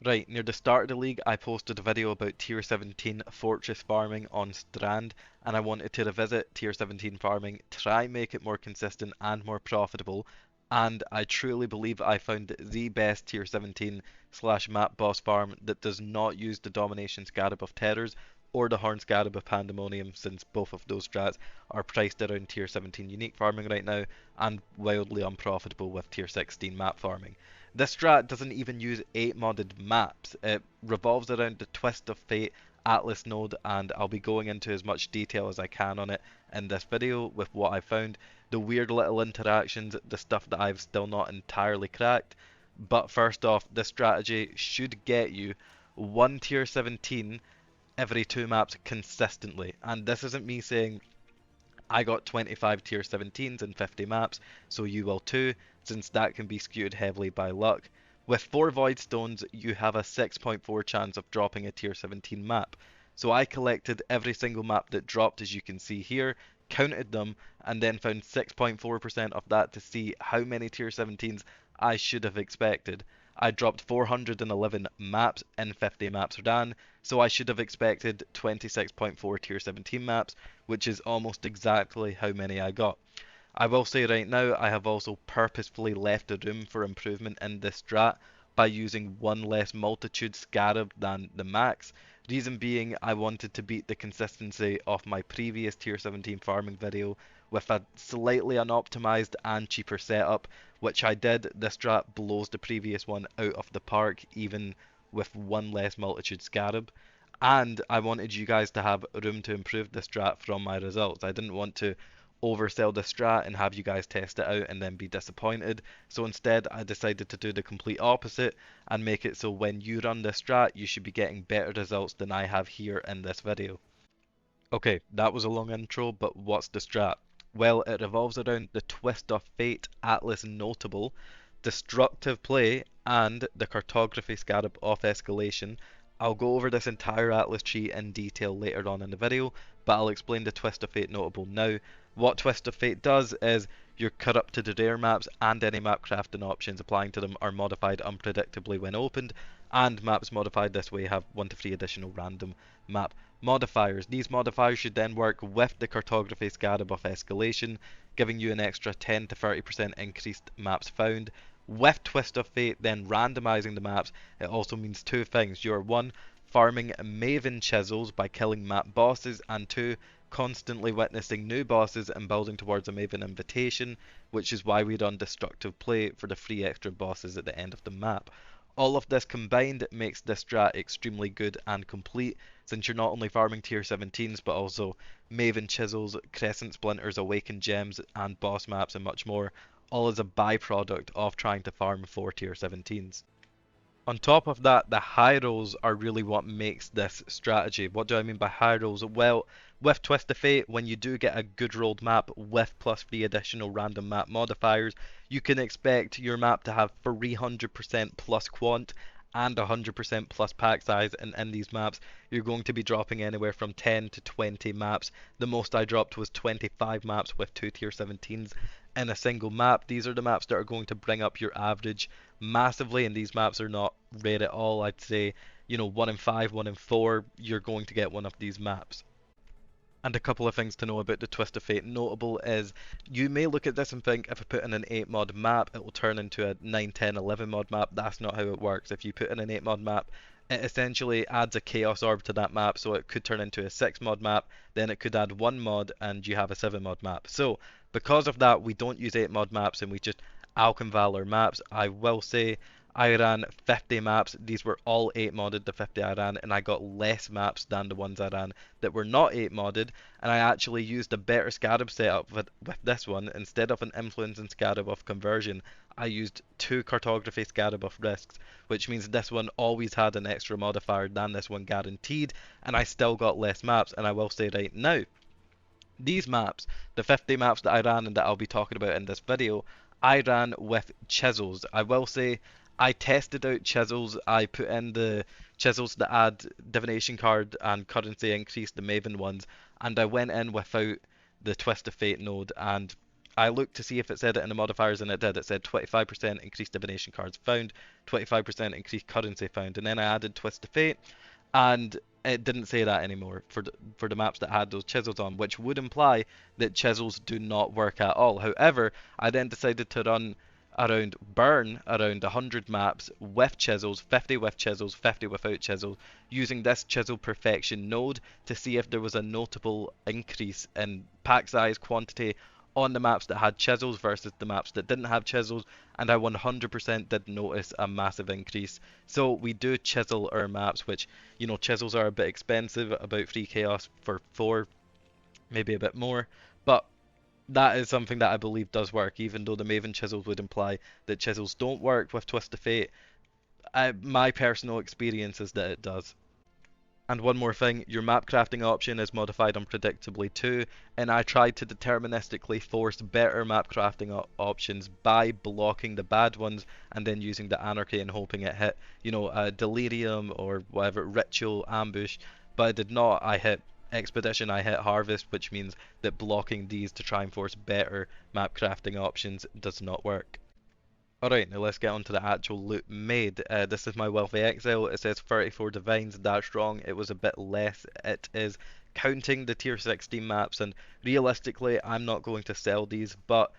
Right, near the start of the league, I posted a video about tier 17 fortress farming on Strand, and I wanted to revisit tier 17 farming, try make it more consistent and more profitable, and I truly believe I found the best tier 17 slash map boss farm that does not use the domination scarab of terrors or the horn scarab of pandemonium, since both of those strats are priced around tier 17 unique farming right now and wildly unprofitable with tier 16 map farming. This strat doesn't even use 8 modded maps. It revolves around the Twist of Fate Atlas node, and I'll be going into as much detail as I can on it in this video with what I found, the weird little interactions, the stuff that I've still not entirely cracked. But first off, this strategy should get you 1 tier 17 every 2 maps consistently. And this isn't me saying I got 25 tier 17s and 50 maps, so you will too, since that can be skewed heavily by luck. With 4 Void Stones, you have a 6.4 chance of dropping a tier 17 map. So I collected every single map that dropped, as you can see here, counted them, and then found 6.4% of that to see how many tier 17s I should have expected. I dropped 411 maps in 50 maps ran, so I should have expected 26.4 tier 17 maps, which is almost exactly how many I got. I will say right now, I have also purposefully left a room for improvement in this strat by using one less multitude scarab than the max. Reason being, I wanted to beat the consistency of my previous tier 17 farming video with a slightly unoptimized and cheaper setup, which I did. This strat blows the previous one out of the park, even with one less multitude scarab. And I wanted you guys to have room to improve the strat from my results. I didn't want to oversell the strat and have you guys test it out and then be disappointed. So instead, I decided to do the complete opposite and make it so when you run this strat, you should be getting better results than I have here in this video. Okay, that was a long intro, but what's the strat? Well, it revolves around the Twist of Fate Atlas Notable, Destructive Play, and the Cartography Scarab of Escalation. I'll go over this entire Atlas tree in detail later on in the video, but I'll explain the Twist of Fate Notable now. What Twist of Fate does is your corrupted rare maps and any map crafting options applying to them are modified unpredictably when opened, and maps modified this way have 1 to 3 additional random map modifiers. These modifiers should then work with the cartography scarab of escalation, giving you an extra 10 to 30% increased maps found. With Twist of Fate then randomizing the maps, it also means two things. You're one, farming Maven Chisels by killing map bosses, and two, constantly witnessing new bosses and building towards a Maven invitation, which is why we run destructive play for the free extra bosses at the end of the map. All of this combined makes this strat extremely good and complete, since you're not only farming tier 17s but also Maven Chisels, Crescent Splinters, Awakened Gems, and boss maps and much more, all as a byproduct of trying to farm 4 tier 17s. On top of that, the high rolls are really what makes this strategy. What do I mean by high rolls? Well, with Twist of Fate, when you do get a good rolled map with plus the additional random map modifiers, you can expect your map to have 300% plus quant and 100% plus pack size, and in these maps you're going to be dropping anywhere from 10 to 20 maps. The most I dropped was 25 maps with 2 tier 17s in a single map. These are the maps that are going to bring up your average massively, and these maps are not rare at all. I'd say, 1 in 5, 1 in 4, you're going to get one of these maps. And a couple of things to know about the Twist of Fate notable is you may look at this and think if I put in an 8 mod map, it will turn into a 9, 10, 11 mod map. That's not how it works. If you put in an 8 mod map, it essentially adds a chaos orb to that map, so it could turn into a 6 mod map, then it could add 1 mod and you have a 7 mod map. So because of that, we don't use 8 mod maps and we just Alchem Valor maps. I will say I ran 50 maps. These were all 8 modded, the 50 I ran, and I got less maps than the ones I ran that were not 8 modded, and I actually used a better scarab setup with this one. Instead of an influence and scarab of conversion, I used 2 cartography scarab of risks, which means this one always had an extra modifier than this one guaranteed, and I still got less maps. And I will say right now, these maps, the 50 maps that I ran and that I'll be talking about in this video, I ran with Chisels. I will say I tested out Chisels. I put in the Chisels that add divination card and currency increase, the Maven ones, and I went in without the Twist of Fate node, and I looked to see if it said it in the modifiers, and it did. It said 25% increased divination cards found, 25% increased currency found, and then I added Twist of Fate, and it didn't say that anymore for the maps that had those chisels on, which would imply that chisels do not work at all. However, I then decided to run burn around 100 maps with chisels, 50 with chisels, 50 without chisels, using this chisel perfection node to see if there was a notable increase in pack size, quantity on the maps that had chisels versus the maps that didn't have chisels, and I 100% did notice a massive increase. So we do chisel our maps, which, chisels are a bit expensive, about 3 chaos for 4, maybe a bit more, but that is something that I believe does work, even though the Maven chisels would imply that chisels don't work with Twist of Fate. My personal experience is that it does. And one more thing, your map crafting option is modified unpredictably too, and I tried to deterministically force better map crafting options by blocking the bad ones and then using the anarchy and hoping it hit, delirium or whatever, ritual, ambush, but I did not. I hit expedition, I hit harvest, which means that blocking these to try and force better map crafting options does not work. Alright, now let's get on to the actual loot made. This is my Wealthy Exile. It says 34 divines, that's wrong. It was a bit less. It is counting the tier 16 maps, and realistically, I'm not going to sell these, but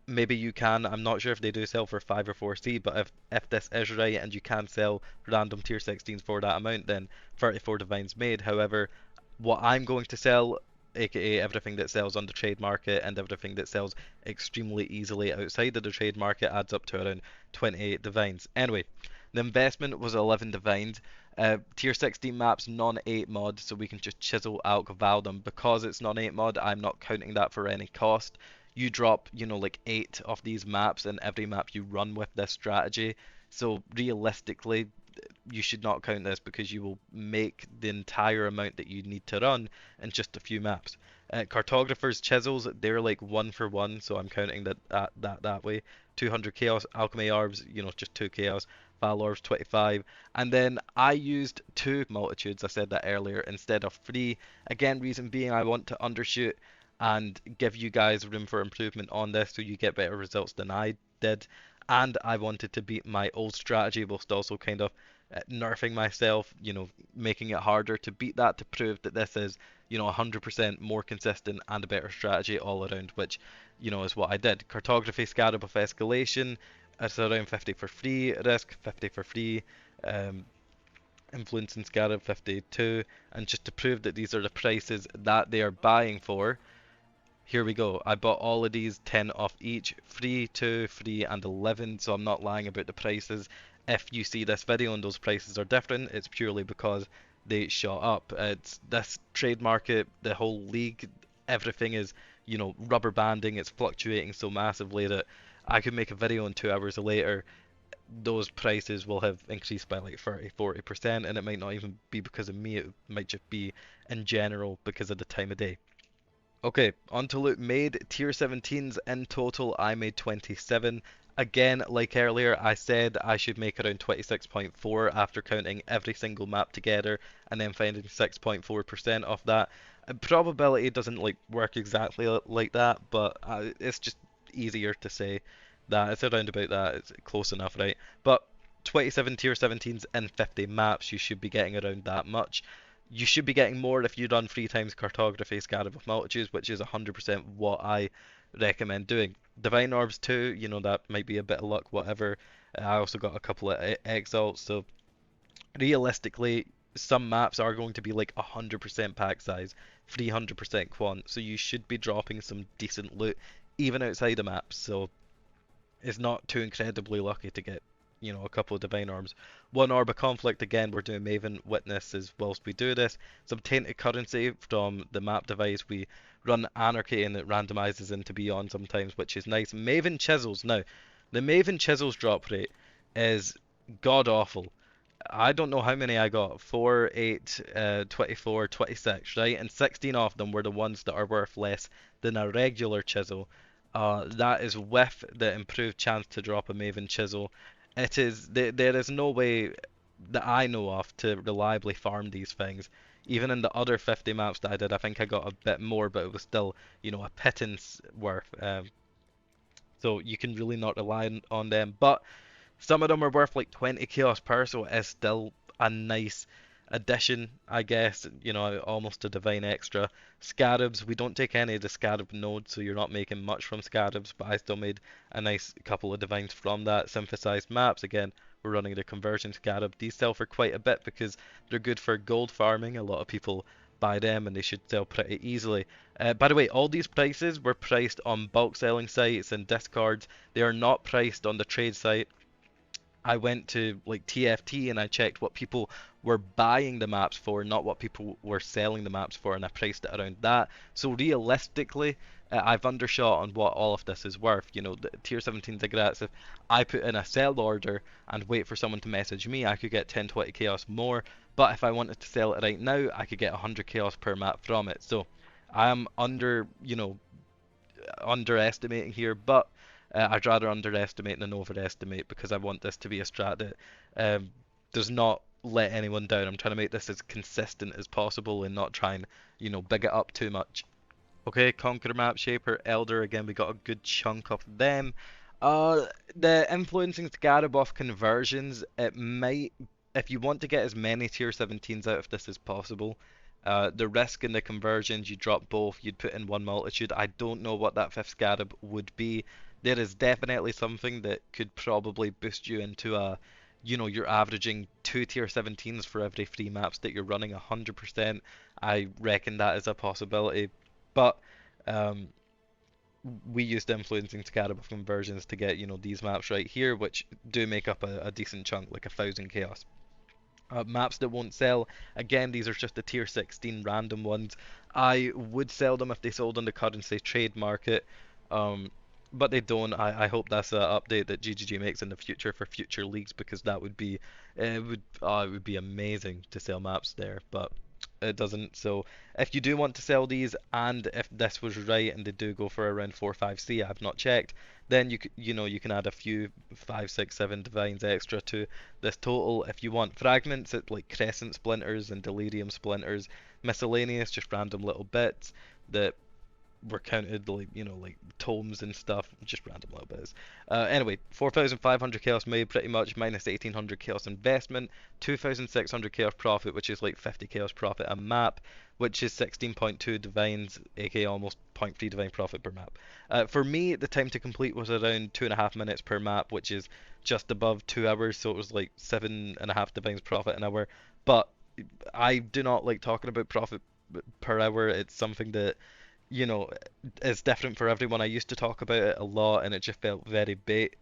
maybe you can. I'm not sure if they do sell for 5 or 4C, but if this is right and you can sell random tier 16s for that amount, then 34 divines made. However, what I'm going to sell, aka everything that sells on the trade market and everything that sells extremely easily outside of the trade market, adds up to around 28 divines. Anyway, the investment was 11 divines. Tier 16 maps non-8 mod, so we can just chisel out val them. Because it's non-8 mod, I'm not counting that for any cost. You drop, like 8 of these maps in every map you run with this strategy. So realistically, you should not count this because you will make the entire amount that you need to run in just a few maps. Cartographers chisels, they're like 1 for 1, so I'm counting that way. 200 chaos alchemy orbs, just 2 chaos. Val orbs 25, and then I used 2 multitudes. I said that earlier instead of 3. Again, reason being I want to undershoot and give you guys room for improvement on this so you get better results than I did. And I wanted to beat my old strategy whilst also kind of nerfing myself, making it harder to beat that, to prove that this is, 100% more consistent and a better strategy all around, which, is what I did. Cartography, Scarab of Escalation, it's around 50 for free, Risk 50 for free, um, Influence and Scarab 52, and just to prove that these are the prices that they are buying for, here we go. I bought all of these 10 off each, free, 2, free, and 11, so I'm not lying about the prices. If you see this video and those prices are different, it's purely because they shot up. It's this trade market, the whole league, everything is, rubber banding. It's fluctuating so massively that I could make a video and 2 hours later, those prices will have increased by like 30-40%, and it might not even be because of me, it might just be in general because of the time of day. Okay, on to loot made. Tier 17s in total, I made 27. Again, like earlier, I said I should make around 26.4 after counting every single map together and then finding 6.4% of that. Probability doesn't like work exactly like that, but it's just easier to say that. It's around about that. It's close enough, right? But 27 tier 17s in 50 maps, you should be getting around that much. You should be getting more if you run 3 times cartography scarab of multitudes, which is 100% what I recommend doing. Divine orbs too, that might be a bit of luck, whatever. I also got a couple of exalts, so realistically, some maps are going to be like 100% pack size, 300% quant, so you should be dropping some decent loot even outside the maps. So it's not too incredibly lucky to get, a couple of divine orbs. 1 orb of conflict, again, we're doing Maven witnesses whilst we do this. Some tainted currency from the map device. We run anarchy and it randomizes into beyond sometimes, which is nice. Maven chisels. Now, the Maven chisels drop rate is god awful. I don't know how many I got. 4, 8, 24, 26, right? And 16 of them were the ones that are worth less than a regular chisel. That is with the improved chance to drop a Maven chisel. There is no way that I know of to reliably farm these things. Even in the other 50 maps that I did, I think I got a bit more, but it was still, a pittance worth. So you can really not rely on them. But some of them are worth like 20 chaos per, so it is still a nice addition, I guess. You know, almost a divine extra. Scarabs, we don't take any of the scarab nodes, so you're not making much from scarabs, but I still made a nice couple of divines from that. Synthesized maps, again, we're running the conversion scarab. These sell for quite a bit because they're good for gold farming. A lot of people buy them and they should sell pretty easily. By the way, all these prices were priced on bulk selling sites and discards. They are not priced on the trade site. I went to like TFT and I checked what people were buying the maps for, not what people were selling the maps for, and I priced it around that. So realistically, I've undershot on what all of this is worth. You know, the tier 17 Ziggurats, if I put in a sell order and wait for someone to message me, I could get 10, 20 chaos more. But if I wanted to sell it right now, I could get 100 chaos per map from it. So I am underestimating here, but I'd rather underestimate than overestimate because I want this to be a strat that does not let anyone down. I'm trying to make this as consistent as possible and not try and, big it up too much. Okay, Conqueror, Map Shaper, Elder, again, we got a good chunk of them. The influencing Scarab off conversions, it might, if you want to get as many tier 17s out of this as possible, the risk in the conversions, you drop both, you'd put in one multitude. I don't know what that fifth Scarab would be. There is definitely something that could probably boost you into you're averaging two tier 17s for every three maps that you're running 100%. I reckon that is a possibility. But um, we used influencing Scarab of conversions to get, these maps right here, which do make up a decent chunk, like 1,000 chaos. Maps that won't sell, again, these are just the tier 16 random ones. I would sell them if they sold on the currency trade market, um, but they don't. I hope that's an update that GGG makes in the future for future leagues because that would be it would be amazing to sell maps there, but it doesn't. So if you do want to sell these, and if this was right and they do go for around 4 5C, I've not checked, then you can add a few 5 6 7 divines extra to this total. If you want fragments, it's like crescent splinters and delirium splinters, miscellaneous, just random little bits that were counted like like tomes and stuff, just random little bits. Anyway, 4,500 chaos made pretty much minus 1,800 chaos investment, 2,600 chaos profit, which is like 50 chaos profit a map, which is 16.2 divines, aka almost zero point 0.3 divine profit per map. For me, the time to complete was around 2.5 minutes per map, which is just above 2 hours, so it was like 7.5 divines profit an hour. But I do not like talking about profit per hour. It's something that is different for everyone. I used to talk about it a lot and it just felt very bait.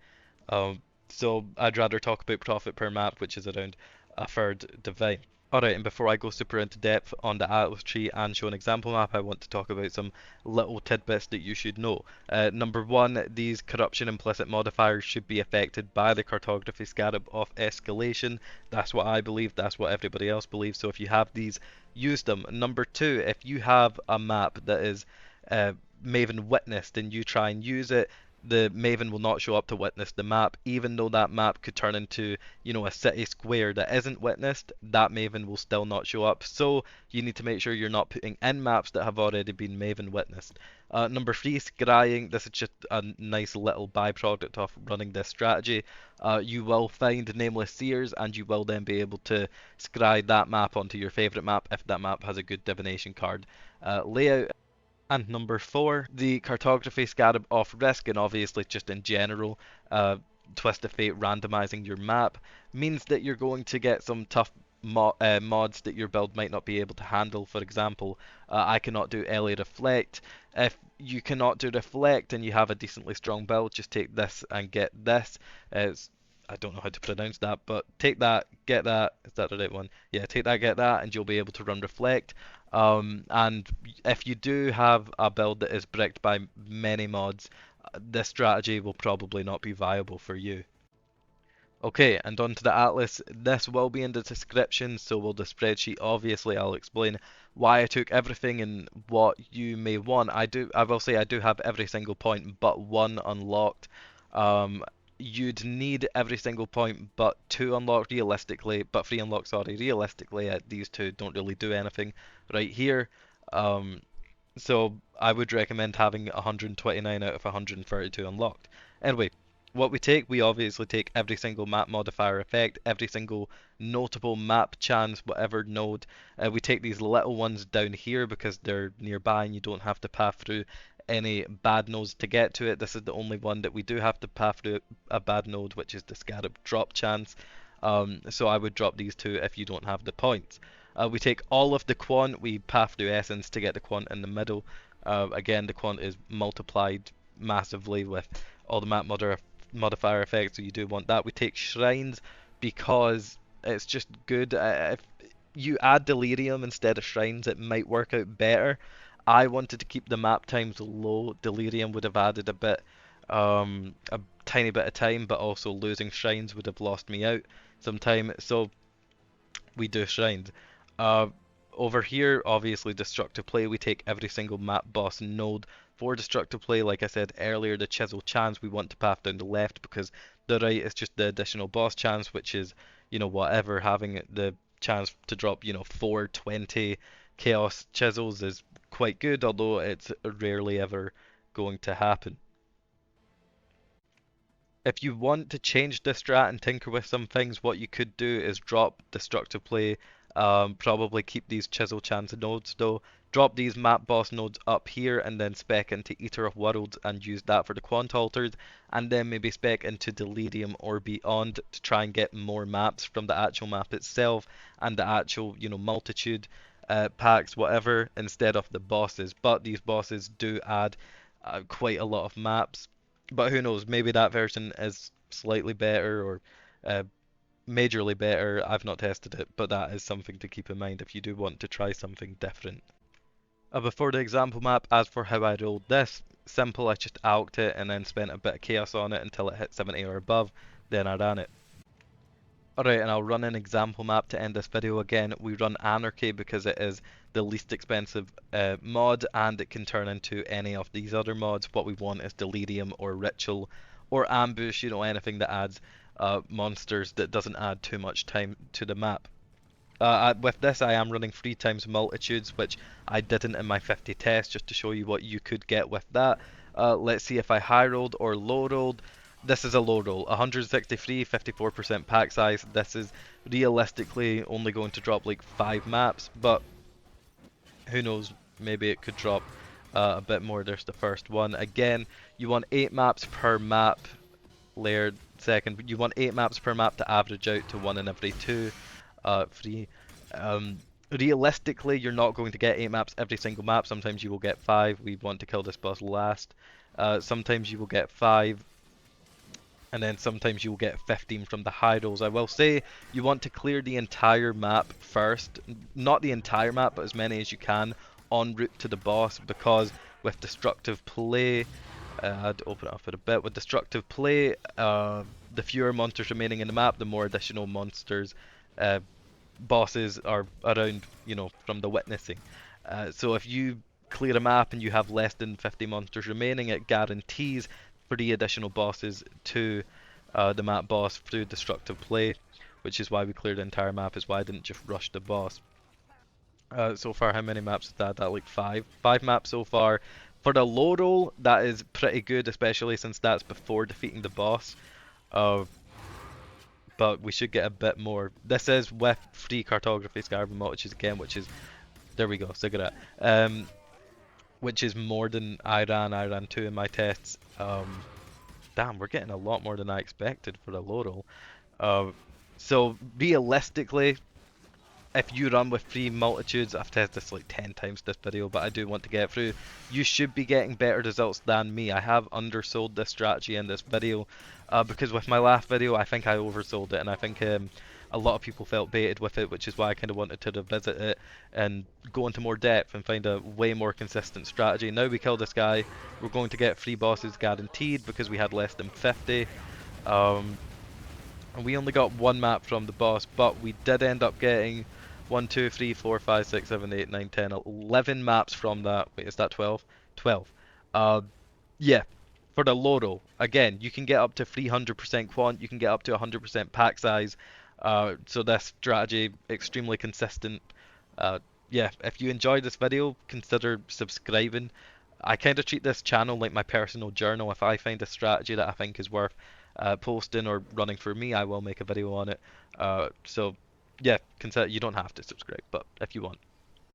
So I'd rather talk about profit per map, which is around a third divine. Alright, and before I go super into depth on the Atlas tree and show an example map, I want to talk about some little tidbits that you should know. Number one, these corruption implicit modifiers should be affected by the cartography scarab of escalation. That's what I believe, that's what everybody else believes, so if you have these, use them. Number two, if you have a map that is Maven witnessed and you try and use it, the Maven will not show up to witness the map, even though that map could turn into, a city square that isn't witnessed, that Maven will still not show up. So you need to make sure you're not putting in maps that have already been Maven witnessed. Number three, scrying. This is just a nice little byproduct of running this strategy. You will find nameless seers, and you will then be able to scry that map onto your favorite map if that map has a good divination card layout. And number four, the cartography scarab off risk, and obviously just in general, twist of fate randomizing your map means that you're going to get some tough mods that your build might not be able to handle. For example, I cannot do LA Reflect. If you cannot do Reflect and you have a decently strong build, just take this and get this. I don't know how to pronounce that, but take that, get that. Is that the right one? Yeah, take that, get that, and you'll be able to run Reflect. And if you do have a build that is bricked by many mods, this strategy will probably not be viable for you. Okay, and on to the Atlas. This will be in the description, so will the spreadsheet. Obviously, I'll explain why I took everything and what you may want. I will say I do have every single point but one unlocked. You'd need every single point but two unlocked realistically, but three unlocked, sorry, realistically. These two don't really do anything right here. So I would recommend having 129 out of 132 unlocked. Anyway, what we obviously take every single map modifier effect, every single notable map chance, whatever node. We take these little ones down here because they're nearby and you don't have to path through any bad nodes to get to it. This is the only one that we do have to path through a bad node, which is the scarab drop chance. So I would drop these two if you don't have the points. We take all of the quant, we path through essence to get the quant in the middle. Again, the quant is multiplied massively with all the modifier effects, so you do want that. We take shrines because it's just good. If you add delirium instead of shrines, it might work out better. I wanted to keep the map times low. Delirium would have added a tiny bit of time, but also losing shrines would have lost me out some time. So we do shrines. Uh, Over here, obviously, destructive play. We take every single map boss node for destructive play. Like I said earlier, the chisel chance we want to path down the left because the right is just the additional boss chance, which is, whatever. Having the chance to drop, 420 chaos chisels is quite good, although it's rarely ever going to happen. If you want to change the strat and tinker with some things, what you could do is drop destructive play. Probably keep these chisel chance nodes though. Drop these map boss nodes up here and then spec into Eater of Worlds and use that for the quant altars, and then maybe spec into Delirium or Beyond to try and get more maps from the actual map itself and the actual, multitude packs, whatever, instead of the bosses. But these bosses do add quite a lot of maps. But who knows? Maybe that version is slightly better or uh, majorly better. I've not tested it, but that is something to keep in mind if you do want to try something different. Before the example map, as for how I rolled this, simple, I just alked it and then spent a bit of chaos on it until it hit 70 or above, then I ran it. Alright, and I'll run an example map to end this video. Again, we run Anarchy because it is the least expensive mod and it can turn into any of these other mods. What we want is Delirium or Ritual or Ambush, anything that adds monsters that doesn't add too much time to the map. With this, I am running 3 times multitudes, which I didn't in my 50 test, just to show you what you could get with that. Let's see if I high rolled or low rolled. This is a low roll, 163, 54% pack size. This is realistically only going to drop like 5 maps, but who knows, maybe it could drop a bit more. There's the first one. Again, you want 8 maps per map, layered second. You want 8 maps per map to average out to 1 in every 2. 3. Realistically, you're not going to get 8 maps every single map. Sometimes you will get 5. We want to kill this boss last. Sometimes you will get 5. And then sometimes you will get 15 from the high rolls. I will say you want to clear the entire map first. Not the entire map, but as many as you can en route to the boss, because with destructive play, I'd open it up in a bit. With destructive play, the fewer monsters remaining in the map, the more additional monsters, bosses are around, from the witnessing. So if you clear a map and you have less than 50 monsters remaining, it guarantees 3 additional bosses to the map boss through destructive play, which is why we cleared the entire map, is why I didn't just rush the boss. So far, how many maps is that? That like 5? 5 maps so far. For the low roll, that is pretty good, especially since that's before defeating the boss. But we should get a bit more. This is with free cartography, scarab, which is, there we go, cigarette. Which is more than I ran 2 in my tests. Damn, we're getting a lot more than I expected for the low roll. So realistically, if you run with 3 multitudes, I've tested this like 10 times this video, but I do want to get through, you should be getting better results than me. I have undersold this strategy in this video, because with my last video, I think I oversold it, and I think a lot of people felt baited with it, which is why I kind of wanted to revisit it and go into more depth and find a way more consistent strategy. Now we kill this guy, we're going to get 3 bosses guaranteed because we had less than 50. And we only got 1 map from the boss, but we did end up getting 1, 2, 3, 4, 5, 6, 7, 8, 9, 10, 11 maps from that. Wait, is that 12? 12. Yeah, for the low roll. Again, you can get up to 300% quant, you can get up to 100% pack size. So this strategy, extremely consistent. Yeah, if you enjoyed this video, consider subscribing. I kind of treat this channel like my personal journal. If I find a strategy that I think is worth posting or running for me, I will make a video on it. So yeah, consider, you don't have to subscribe, but if you want.